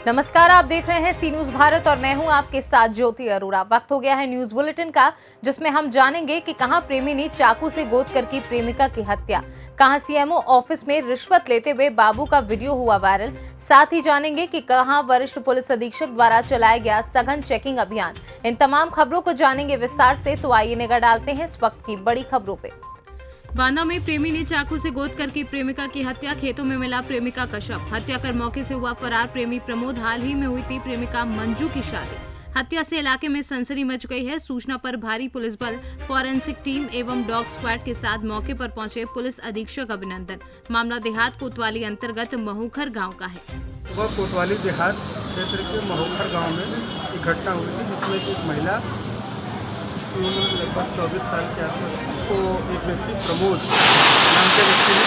नमस्कार, आप देख रहे हैं सी न्यूज भारत और मैं हूं आपके साथ ज्योति अरोड़ा। वक्त हो गया है न्यूज बुलेटिन का, जिसमें हम जानेंगे कि कहां प्रेमी ने चाकू से गोद कर की प्रेमिका की हत्या, कहां सीएमओ ऑफिस में रिश्वत लेते हुए बाबू का वीडियो हुआ वायरल। साथ ही जानेंगे कि कहां वरिष्ठ पुलिस अधीक्षक द्वारा चलाया गया सघन चेकिंग अभियान। इन तमाम खबरों को जानेंगे विस्तार से, तो आइए निगाह डालते हैं इस वक्त की बड़ी खबरों पे। बांदा में प्रेमी ने चाकू से गोद कर की प्रेमिका की हत्या, खेतों में मिला प्रेमिका का शव, हत्या कर मौके से हुआ फरार प्रेमी प्रमोद। हाल ही में हुई थी प्रेमिका मंजू की शादी। हत्या से इलाके में सनसनी मच गई है। सूचना पर भारी पुलिस बल, फॉरेंसिक टीम एवं डॉग स्क्वाड के साथ मौके पर पहुंचे पुलिस अधीक्षक अभिनंदन। मामला देहात कोतवाली अंतर्गत महूखर गाँव का है। सुबह कोतवाली देहात क्षेत्र के महूखर गाँव में एक घटना हुई थी, जिसमें एक महिला उम्र लगभग 24 साल के आसपास, उसको एक व्यक्ति प्रमोद नाम के व्यक्ति ने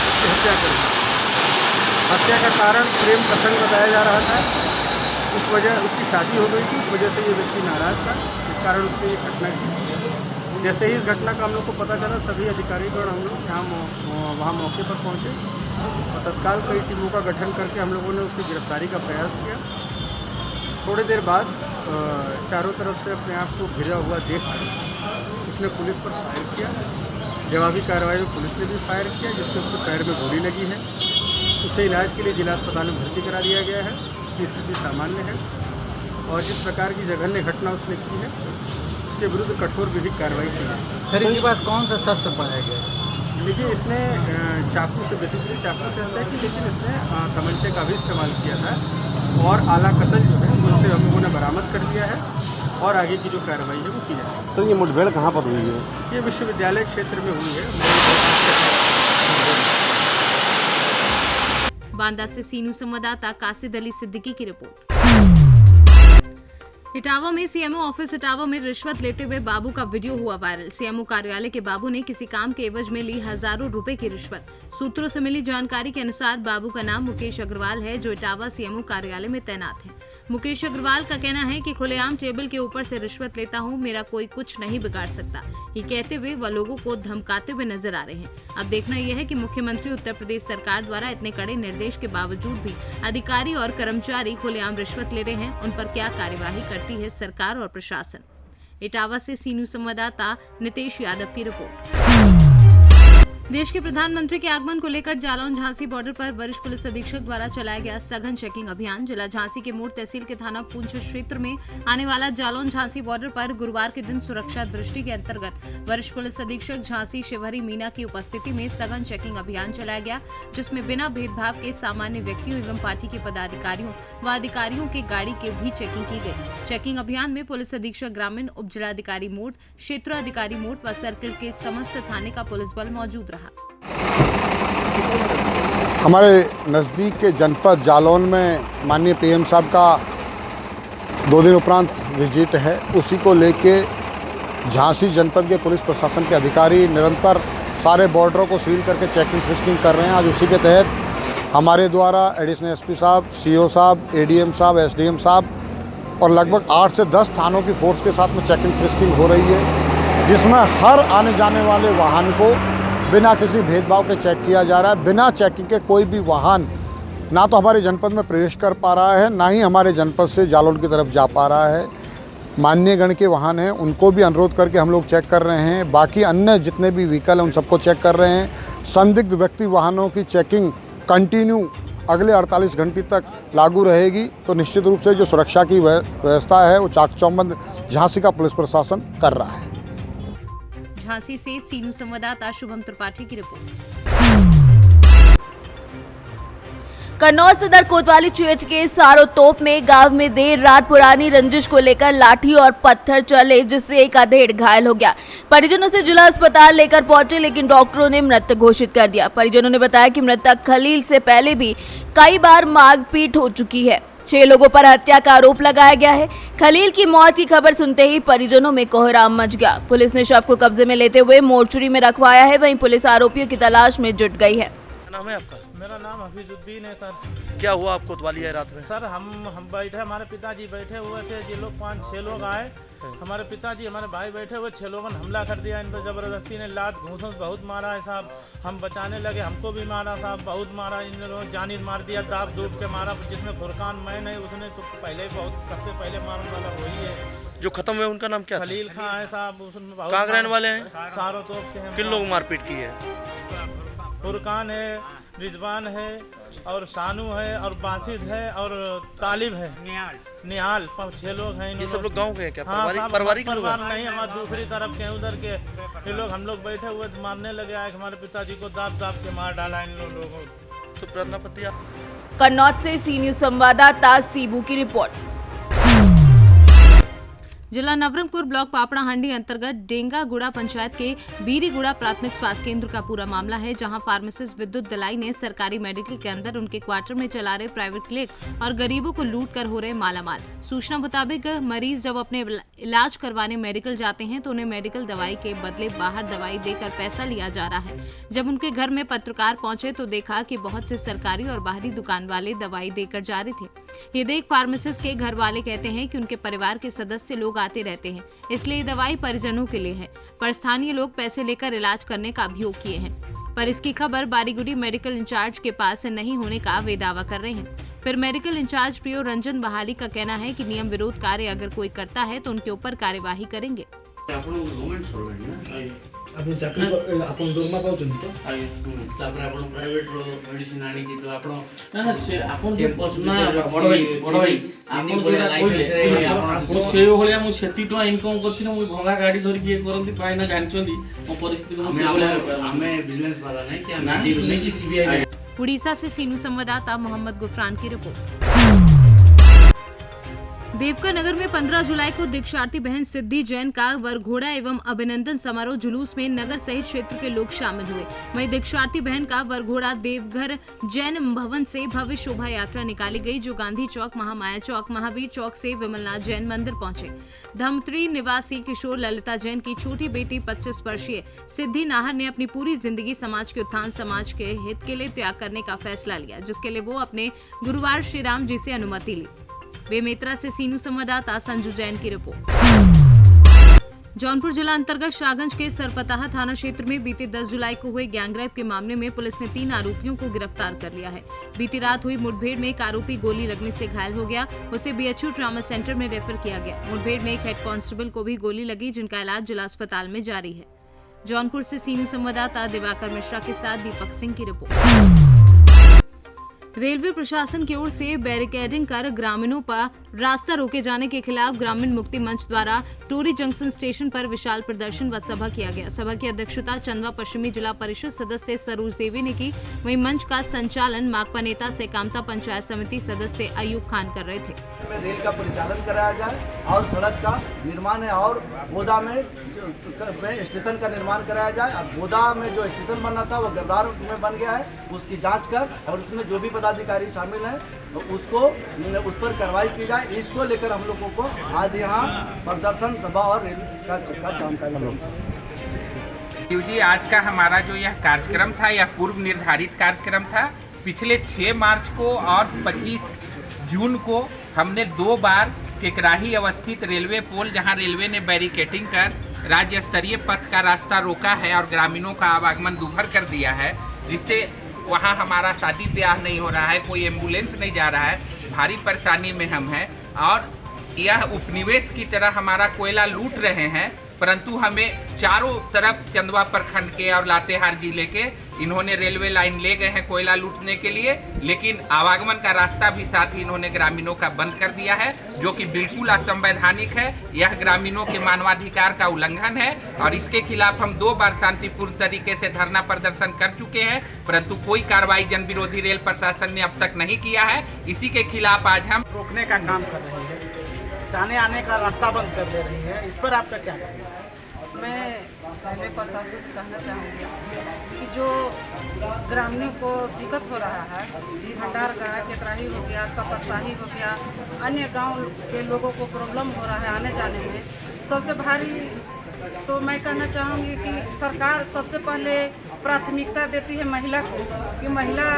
उसकी हत्या कर दी। हत्या का कारण प्रेम प्रसंग बताया जा रहा था। उस वजह उसकी शादी हो गई थी, उस वजह से ये व्यक्ति नाराज़ था, इस कारण उसने ये घटना की। जैसे ही इस घटना का हम लोग को पता चला, सभी अधिकारीगण हम लोग यहाँ वहाँ मौके पर पहुँचे और तत्काल कई टीमों का गठन करके हम लोगों ने उसकी गिरफ्तारी का प्रयास किया। थोड़ी देर बाद चारों तरफ से अपने आप को घिरा हुआ देखकर उसने पुलिस पर फायर किया। जवाबी कार्रवाई में पुलिस ने भी फायर किया, जिससे उसके पैर में गोली लगी है। उसे इलाज के लिए जिला अस्पताल में भर्ती करा दिया गया है। उसकी स्थिति सामान्य है और जिस प्रकार की जघन्य घटना उसने की है, उसके विरुद्ध कठोर विधिक कार्रवाई की है। सर, इसके पास कौन सा शस्त्र पाया गया? देखिए, इसने चाकू से बेसिकली चाकू से हत्या की, लेकिन इसने तमंचे का भी इस्तेमाल किया था और आला कत्ल जो है उनसे हम लोगों ने बरामद कर लिया है और आगे की जो कार्रवाई है वो की जाएगी। सर, ये मुठभेड़ कहाँ पर हुई है? ये विश्वविद्यालय क्षेत्र में हुई है। बांदा से सी न्यूज संवाददाता कासिद अली सिद्दीकी की रिपोर्ट। इटावा में सीएमओ ऑफिस इटावा में रिश्वत लेते हुए बाबू का वीडियो हुआ वायरल। सीएमओ कार्यालय के बाबू ने किसी काम के एवज में ली हजारों रुपए की रिश्वत। सूत्रों से मिली जानकारी के अनुसार बाबू का नाम मुकेश अग्रवाल है, जो इटावा सीएमओ कार्यालय में तैनात है। मुकेश अग्रवाल का कहना है कि खुलेआम टेबल के ऊपर से रिश्वत लेता हूं, मेरा कोई कुछ नहीं बिगाड़ सकता, ये कहते हुए वह लोगों को धमकाते हुए नजर आ रहे हैं। अब देखना यह है कि मुख्यमंत्री उत्तर प्रदेश सरकार द्वारा इतने कड़े निर्देश के बावजूद भी अधिकारी और कर्मचारी खुलेआम रिश्वत ले रहे हैं, उन पर क्या कार्यवाही करती है सरकार और प्रशासन। इटावा से सी न्यूज संवाददाता नितेश यादव की रिपोर्ट। देश के प्रधानमंत्री के आगमन को लेकर जालौन झांसी बॉर्डर पर वरिष्ठ पुलिस अधीक्षक द्वारा चलाया गया सघन चेकिंग अभियान। जिला झांसी के मूड तहसील के थाना पूंछ क्षेत्र में आने वाला जालौन झांसी बॉर्डर पर गुरुवार के दिन सुरक्षा दृष्टि के अंतर्गत वरिष्ठ पुलिस अधीक्षक झांसी शिवहरी मीना की उपस्थिति में सघन चेकिंग अभियान चलाया गया, जिसमें बिना भेदभाव के सामान्य व्यक्तियों एवं पार्टी के पदाधिकारियों व अधिकारियों की गाड़ी की भी चेकिंग की गई। चेकिंग अभियान में पुलिस अधीक्षक ग्रामीण, उप जिलाधिकारी मोड, क्षेत्राधिकारी मोड व सर्किल के समस्त थाने का पुलिस बल मौजूद रहा। हमारे नज़दीक के जनपद जालौन में माननीय पीएम साहब का 2 दिन उपरांत विजिट है। उसी को लेके झांसी जनपद के पुलिस प्रशासन के अधिकारी निरंतर सारे बॉर्डरों को सील करके चेकिंग फ्रिस्किंग कर रहे हैं। आज उसी के तहत हमारे द्वारा एडिशनल एसपी साहब, सीओ साहब, एडीएम साहब, एसडीएम साहब और लगभग 8 से 10 थानों की फोर्स के साथ में चेकिंग फ्रिस्किंग हो रही है, जिसमें हर आने जाने वाले वाहन को बिना किसी भेदभाव के चेक किया जा रहा है। बिना चेकिंग के कोई भी वाहन ना तो हमारे जनपद में प्रवेश कर पा रहा है, ना ही हमारे जनपद से जालौन की तरफ जा पा रहा है। माननीय गण के वाहन हैं, उनको भी अनुरोध करके हम लोग चेक कर रहे हैं। बाकी अन्य जितने भी व्हीकल हैं उन सबको चेक कर रहे हैं। संदिग्ध व्यक्ति वाहनों की चेकिंग कंटिन्यू अगले 48 घंटे तक लागू रहेगी। तो निश्चित रूप से जो सुरक्षा की व्यवस्था है वो चाक चौबंद झांसी का पुलिस प्रशासन कर रहा है। झांसी से सी न्यूज संवाददाता शुभम त्रिपाठी की रिपोर्ट। कन्नौज सदर कोतवाली क्षेत्र के सारोतोप में गांव में देर रात पुरानी रंजिश को लेकर लाठी और पत्थर चले, जिससे एक अधेड़ घायल हो गया। परिजनों से जिला अस्पताल लेकर पहुंचे, लेकिन डॉक्टरों ने मृत घोषित कर दिया। परिजनों ने बताया कि मृतक खलील से पहले भी कई बार मारपीट हो चुकी है। 6 लोगों पर हत्या का आरोप लगाया गया है। खलील की मौत की खबर सुनते ही परिजनों में कोहराम मच गया। पुलिस ने शव को कब्जे में लेते हुए मोर्चरी में रखवाया है। वहीं पुलिस आरोपियों की तलाश में जुट गई है। क्या नाम है आपका? मेरा नाम हफीजुद्दीन है सर। क्या हुआ आपको कोतवाली है रात में? सर हम बैठे, हमारे पिताजी बैठे हुए थे। ये लोग 5-6 लोग आए हमारे पिताजी हमारे भाई बैठे हुए 6 लोगों ने हमला कर दिया इन पर ज़बरदस्ती ने लात घूंसों से बहुत मारा है साहब। हम बचाने लगे, हमको भी मारा साहब, बहुत मारा इन लोगों ने, जानी मार दिया, दाब दूब के मारा। जिसमें फुरकान मैं नहीं, उसने तो पहले बहुत सबसे पहले मारने वाला वही है। जो खत्म हुए उनका नाम क्या था? खलील खां है साहब। उसमें बहुत कहाँ के रहने वाले हैं? सारों तोप के हैं। किन लोग मारपीट की है? फुरकान है, रिजवान है और शानू है और बासित है और तालिब है, निहाल 6 लोग हैं। ये सब लोग गांव के हैं क्या? हाँ, पारिवारिक लोग परिवार हैं? नहीं, हमारे दूसरी तरफ के उधर के ये लोग, हम लोग बैठे हुए मारने लगे आए। हमारे पिताजी को दाब दाब के मार डाला इन लोगों को। तो प्रज्ञापति कन्नौज से सी न्यूज संवाददाता सीबू की रिपोर्ट। जिला नवरंगपुर ब्लॉक पापड़ाहांडी अंतर्गत डेंगागुड़ा पंचायत के बीरीगुड़ा प्राथमिक स्वास्थ्य केंद्र का पूरा मामला है, जहां फार्मासिस्ट विद्युत दलाई ने सरकारी मेडिकल के अंदर उनके क्वार्टर में चला रहे प्राइवेट क्लिनिक और गरीबों को लूट कर हो रहे मालामाल। सूचना मुताबिक मरीज जब अपने इलाज करवाने मेडिकल जाते हैं तो उन्हें मेडिकल दवाई के बदले बाहर दवाई देकर पैसा लिया जा रहा है। जब उनके घर में पत्रकार पहुंचे तो देखा कि बहुत से सरकारी और बाहरी दुकान वाले दवाई देकर जा रहे थे। ये देख फार्मासिस्ट के घर वाले कहते हैं कि उनके परिवार के सदस्य लोग आते रहते हैं, इसलिए दवाई परिजनों के लिए है, पर स्थानीय लोग पैसे लेकर इलाज करने का अभियोग किए हैं। पर इसकी खबर बारीगुड़ी मेडिकल इंचार्ज के पास नहीं होने का वे दावा कर रहे हैं। फिर मेडिकल इंचार्ज प्रियो रंजन बहाली का कहना है कि नियम विरोध कार्य अगर कोई करता है तो उनके ऊपर कार्यवाही करेंगे। आपण चाकरी आपण दरमा पाउछन तो तापर आपण प्राइवेट रो मेडिसिन आनी की तो आपण ना ना से आपण कैंपस ना बड़ भाई आपण बोला कइले आपण से होलिया मु सेती तो इनकम करथि न मु भंगा गाड़ी धरि के करंती पाइ ना जानचंदी मो परिस्थिति को हमें बिजनेस वाला नहीं क्या नहीं की सीबीआई। उड़ीसा से सीनू संवाददाता मोहम्मद गुफरान की रिपोर्ट। देवका नगर में 15 जुलाई को दीक्षार्थी बहन सिद्धि जैन का वरघोड़ा एवं अभिनंदन समारोह जुलूस में नगर सहित क्षेत्र के लोग शामिल हुए। वहीं दीक्षार्थी बहन का वरघोड़ा देवघर जैन भवन से भव्य शोभा यात्रा निकाली गई, जो गांधी चौक, महामाया चौक, महावीर चौक से विमलनाथ जैन मंदिर पहुंचे। धमत्री निवासी किशोर ललिता जैन की छोटी बेटी 25 वर्षीय सिद्धि नाहर ने अपनी पूरी जिंदगी समाज के उत्थान, समाज के हित के लिए त्याग करने का फैसला लिया, जिसके लिए वो अपने गुरुवार श्री राम जी से अनुमति ली। बेमेतरा से सीनू संवाददाता संजू जैन की रिपोर्ट। जौनपुर जिला अंतर्गत शाहगंज के सरपताहा थाना क्षेत्र में बीते 10 जुलाई को हुए गैंगरेप के मामले में पुलिस ने 3 आरोपियों को गिरफ्तार कर लिया है। बीती रात हुई मुठभेड़ में एक आरोपी गोली लगने से घायल हो गया, उसे बीएचयू ट्रामा सेंटर में रेफर किया गया। मुठभेड़ में एक हेड कांस्टेबल को भी गोली लगी, जिनका इलाज जिला अस्पताल में जारी है। जौनपुर से सीनू संवाददाता दिवाकर मिश्रा के साथ दीपक सिंह की रिपोर्ट। रेलवे प्रशासन की ओर से बैरिकेडिंग कर ग्रामीणों पर रास्ता रोके जाने के खिलाफ ग्रामीण मुक्ति मंच द्वारा टोरी जंक्शन स्टेशन पर विशाल प्रदर्शन व सभा किया गया। सभा की अध्यक्षता चंदवा पश्चिमी जिला परिषद सदस्य सरोज देवी ने की। वहीं मंच का संचालन माकपा नेता से कामता पंचायत समिति सदस्य अयूब खान कर रहे थे। रेल का परिचालन कराया जाए और सड़क का निर्माण है और गोदा में स्टेशन का निर्माण कराया जाए। अब गोदा में जो स्टेशन बनना था वो गद्दार में बन गया है, उसकी जांच कर और उसमें जो भी पदाधिकारी शामिल हैं तो उसको उस पर कार्रवाई की जाए। इसको लेकर हम लोगों को आज यहाँ प्रदर्शन सभा और रेल का जानकारी मिली। जी, आज का हमारा जो यह कार्यक्रम था, यह पूर्व निर्धारित कार्यक्रम था। पिछले 6 मार्च को और 25 जून को हमने 2 बार केकराही अवस्थित रेलवे पोल, जहां रेलवे ने बैरिकेटिंग कर राज्य स्तरीय पथ का रास्ता रोका है और ग्रामीणों का आवागमन दूभर कर दिया है, जिससे वहां हमारा शादी ब्याह नहीं हो रहा है, कोई एम्बुलेंस नहीं जा रहा है, भारी परेशानी में हम हैं। और यह उपनिवेश की तरह हमारा कोयला लूट रहे हैं, परंतु हमें चारों तरफ चंदवा प्रखंड के और लातेहार जिले के इन्होंने रेलवे लाइन ले गए हैं कोयला लूटने के लिए, लेकिन आवागमन का रास्ता भी साथ ही इन्होंने ग्रामीणों का बंद कर दिया है, जो कि बिल्कुल असंवैधानिक है। यह ग्रामीणों के मानवाधिकार का उल्लंघन है और इसके खिलाफ हम 2 बार शांतिपूर्ण तरीके से धरना प्रदर्शन कर चुके हैं, परंतु कोई कार्रवाई जन विरोधी रेल प्रशासन ने अब तक नहीं किया है। इसी के खिलाफ आज हम रोकने का काम कर रहे हैं, जाने आने का रास्ता बंद कर दे रही है। इस पर आपका क्या कहना है? मैं रेलवे प्रशासन से कहना चाहूँगी कि जो ग्रामीणों को दिक्कत हो रहा है, भंडार का केकराही हो गया, कपरसाही हो गया, अन्य गांव के लोगों को प्रॉब्लम हो रहा है आने जाने में, सबसे भारी तो मैं कहना चाहूँगी कि सरकार सबसे पहले प्राथमिकता देती है महिला को, कि महिला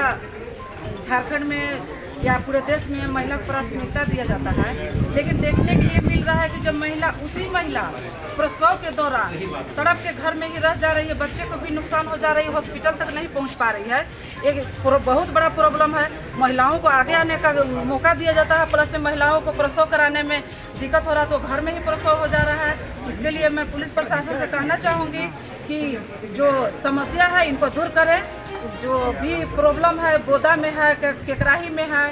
झारखंड में या पूरे देश में महिला को प्राथमिकता दिया जाता है, लेकिन देखने के लिए मिल रहा है कि जब उसी महिला प्रसव के दौरान तड़प के घर में ही रह जा रही है, बच्चे को भी नुकसान हो जा रही है, हॉस्पिटल तक नहीं पहुंच पा रही है। एक बहुत बड़ा प्रॉब्लम है। महिलाओं को आगे आने का मौका दिया जाता है, प्लस में महिलाओं को प्रसव कराने में दिक्कत हो रहा है तो घर में ही प्रसव हो जा रहा है। इसके लिए मैं पुलिस प्रशासन से कहना चाहूँगी कि जो समस्या है इनको दूर करें। जो भी प्रॉब्लम है, बोदा में है, केकराही में है,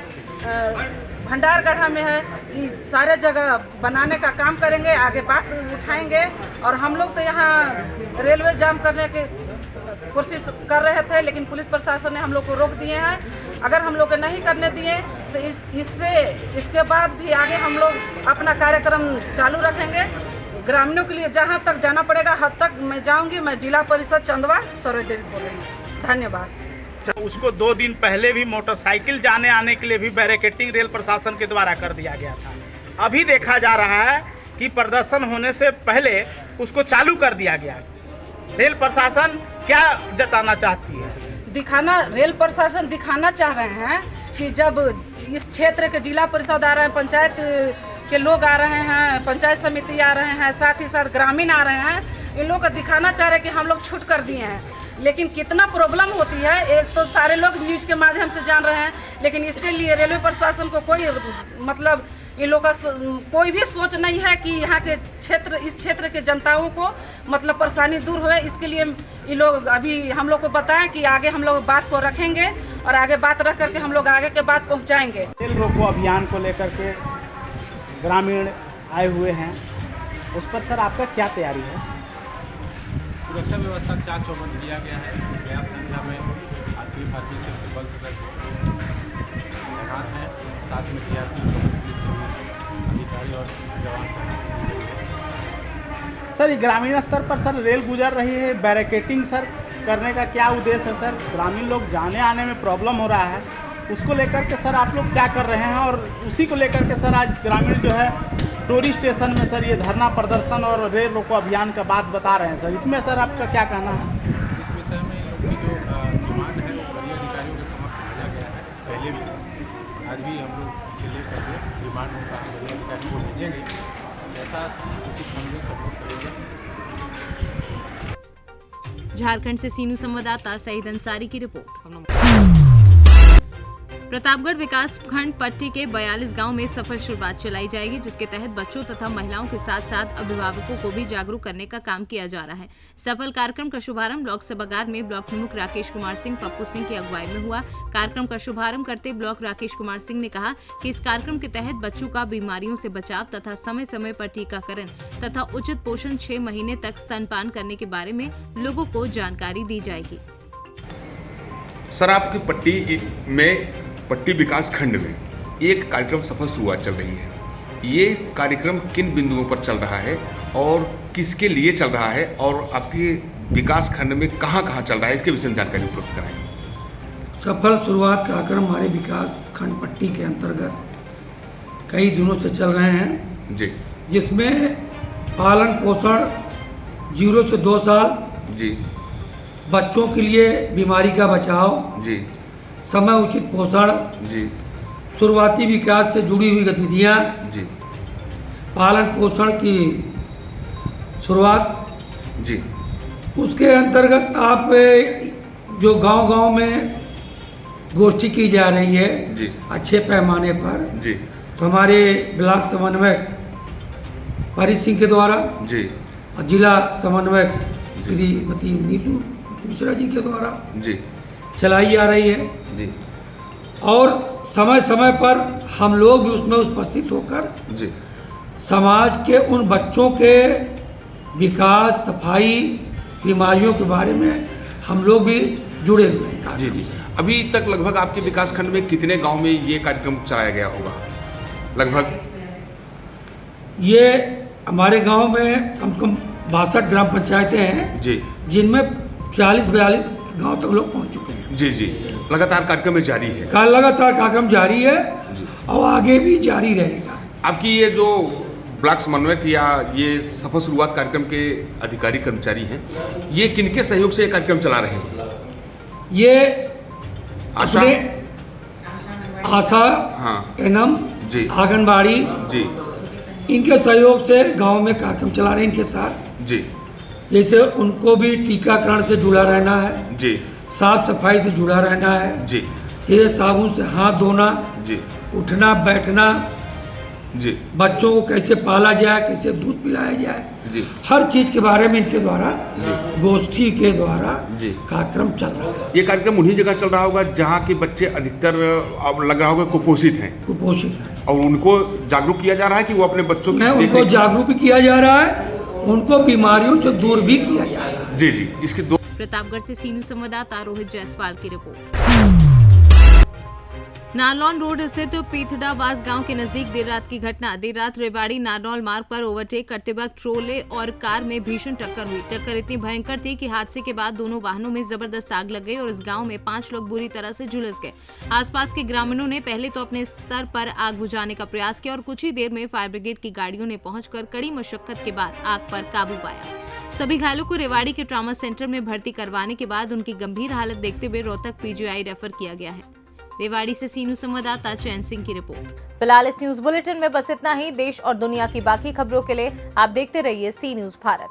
भंडारगढ़ा में है, ये सारे जगह बनाने का काम करेंगे, आगे बात उठाएंगे। और हम लोग तो यहाँ रेलवे जाम करने की कोशिश कर रहे थे, लेकिन पुलिस प्रशासन ने हम लोग को रोक दिए हैं। अगर हम लोग को नहीं करने दिए तो इसके बाद भी आगे हम लोग अपना कार्यक्रम चालू रखेंगे। ग्रामीणों के लिए जहाँ तक जाना पड़ेगा हद तक मैं जाऊँगी। मैं जिला परिषद चंदवा सरोज देवी बोल रही हूँ। धन्यवाद। उसको 2 दिन पहले भी मोटरसाइकिल जाने आने के लिए भी बैरिकेडिंग रेल प्रशासन के द्वारा कर दिया गया था। अभी देखा जा रहा है कि प्रदर्शन होने से पहले उसको चालू कर दिया गया। रेल प्रशासन क्या जताना चाहती है? रेल प्रशासन दिखाना चाह रहे हैं कि जब इस क्षेत्र के जिला परिषद आ रहे हैं, पंचायत के लोग आ रहे हैं, पंचायत समिति आ रहे हैं, साथ ही साथ ग्रामीण आ रहे हैं, इन लोग को दिखाना चाह रहे हैं कि हम लोग छूट कर दिए हैं। लेकिन कितना प्रॉब्लम होती है, एक तो सारे लोग न्यूज के माध्यम से जान रहे हैं, लेकिन इसके लिए रेलवे प्रशासन को कोई मतलब इन लोग का कोई भी सोच नहीं है कि यहाँ के इस क्षेत्र के जनताओं को मतलब परेशानी दूर होए। इसके लिए ये लोग अभी हम लोग को बताएं कि आगे हम लोग बात को रखेंगे और आगे बात रख करके हम लोग आगे के बात पहुँचाएंगे। रेल रोको अभियान को लेकर के ग्रामीण आए हुए हैं, उस पर सर आपका क्या तैयारी है? सुरक्षा व्यवस्था चाक चौबंद किया गया है। पर्याप्त संख्या में आरपीएफ के बल सदस्य तैनात हैं, साथ में टीआरपी अधिकारी और जवान हैं। सर ये ग्रामीण स्तर पर सर रेल गुजर रही है, बैरिकेडिंग सर करने का क्या उद्देश्य है सर? ग्रामीण लोग जाने आने में प्रॉब्लम हो रहा है, उसको लेकर के सर आप लोग क्या कर रहे हैं? और उसी को लेकर के सर आज ग्रामीण जो है टोरी स्टेशन में सर ये धरना प्रदर्शन और रेल रोको अभियान का बात बता रहे हैं सर, इसमें सर आपका क्या कहना है? इस विषय में इन लोग की जो डिमांड है वो वरीय अधिकारियों के समक्ष भेजा गया है। पहले भी आज भी हम लोग इसे लेकर के डिमांड उनका वरीय अधिकारियों को भेजेंगे, जैसा उचित हम लोग सपोर्ट करेंगे। झारखंड से सीनू संवाददाता सईद अंसारी की रिपोर्ट। प्रतापगढ़ विकास खंड पट्टी के 42 गांव में सफल शुरुआत चलाई जाएगी, जिसके तहत बच्चों तथा महिलाओं के साथ साथ अभिभावकों को भी जागरूक करने का काम किया जा रहा है। सफल कार्यक्रम का शुभारंभ ब्लॉक सभागार में ब्लॉक प्रमुख राकेश कुमार सिंह पप्पू सिंह की अगुवाई में हुआ। कार्यक्रम का शुभारंभ करते ब्लॉक राकेश कुमार सिंह ने कहा कि इस कार्यक्रम के तहत बच्चों का बीमारियों से बचाव तथा समय समय पर टीकाकरण तथा उचित पोषण 6 महीने तक स्तनपान करने के बारे में लोगों को जानकारी दी जाएगी। सर आपकी पट्टी विकास खंड में एक कार्यक्रम सफल शुरुआत चल रही है। ये कार्यक्रम किन बिंदुओं पर चल रहा है और किसके लिए चल रहा है और आपके विकास खंड में कहाँ कहाँ चल रहा है, इसके विषय में जानकारी उपलब्ध कराएं। सफल शुरुआत का कार्यक्रम हमारे विकास खंड पट्टी के अंतर्गत कई दिनों से चल रहे हैं जी, जिसमें पालन पोषण 0 से 2 साल जी, बच्चों के लिए बीमारी का बचाव जी, समय उचित पोषण जी, शुरुआती विकास से जुड़ी हुई गतिविधियाँ जी, पालन पोषण की शुरुआत जी, उसके अंतर्गत आप जो गांव-गांव में गोष्ठी की जा रही है जी, अच्छे पैमाने पर जी, तो हमारे ब्लॉक समन्वयक परित सिंह के द्वारा जी और जिला समन्वयक श्रीमती नीतू मिश्रा जी के द्वारा जी चलाई जा रही है जी, और समय समय पर हम लोग भी उसमें उपस्थित होकर जी समाज के उन बच्चों के विकास, सफाई, बीमारियों के बारे में हम लोग भी जुड़े हुए हैं। जी जी। अभी तक लगभग आपके विकास खंड में कितने गांव में ये कार्यक्रम चलाया गया होगा? लगभग ये हमारे गांव में कम से कम 62 ग्राम पंचायतें हैं जी, जिनमें 40-42 गांव तक लोग पहुंच चुके हैं। जी जी। लगातार कार्यक्रम में जारी है? लगातार कार्यक्रम जारी है और आगे भी जारी रहेगा। आपकी ये जो ब्लॉक समन्वयक या ये सफल शुरुआत कार्यक्रम के अधिकारी कर्मचारी हैं, ये किनके सहयोग से ये कार्यक्रम चला रहे हैं? ये आशा हाँ एनम जी आंगनबाड़ी जी इनके सहयोग से गांव में कार्यक्रम चला रहे हैं इनके साथ। जी जैसे उनको भी टीकाकरण से जुड़ा रहना है, जी साफ सफाई से जुड़ा रहना है, जी ये साबुन से हाथ धोना, जी उठना बैठना, जी बच्चों को कैसे पाला जाए, कैसे दूध पिलाया जाए, जी हर चीज के बारे में इनके द्वारा गोष्ठी के द्वारा जी कार्यक्रम चल रहा है। ये कार्यक्रम उन्हीं जगह चल रहा होगा जहाँ के बच्चे अधिकतर अब लग रहा होगा कुपोषित हैं, कुपोषित है, और उनको जागरूक किया जा रहा है कि वो अपने बच्चों की उनको जागरूक भी किया जा रहा है, उनको बीमारियों से दूर भी किया जा रहा है। जी जी इसके दो प्रतापगढ़ से सीनू संवाददाता रोहित जायसवाल की रिपोर्ट। नारनौल रोड स्थित पीथड़ावास गांव के नजदीक देर रात की घटना। देर रात रेवाड़ी नारनौल मार्ग पर ओवरटेक करते वक्त ट्रोले और कार में भीषण टक्कर हुई। टक्कर इतनी भयंकर थी कि हादसे के बाद दोनों वाहनों में जबरदस्त आग लग गई और इस गांव में 5 लोग बुरी तरह से झुलस गए। आसपास के ग्रामीणों ने पहले तो अपने स्तर पर आग बुझाने का प्रयास किया और कुछ ही देर में फायर ब्रिगेड की गाड़ियों ने पहुंचकर कड़ी मशक्कत के बाद आग पर काबू पाया। सभी घायलों को रेवाड़ी के ट्रॉमा सेंटर में भर्ती करवाने के बाद उनकी गंभीर हालत देखते हुए रोहतक पीजीआई रेफर किया गया है। रेवाड़ी से सीनू संवाददाता चैन सिंह की रिपोर्ट। फिलहाल इस न्यूज बुलेटिन में बस इतना ही। देश और दुनिया की बाकी खबरों के लिए आप देखते रहिए सी न्यूज भारत।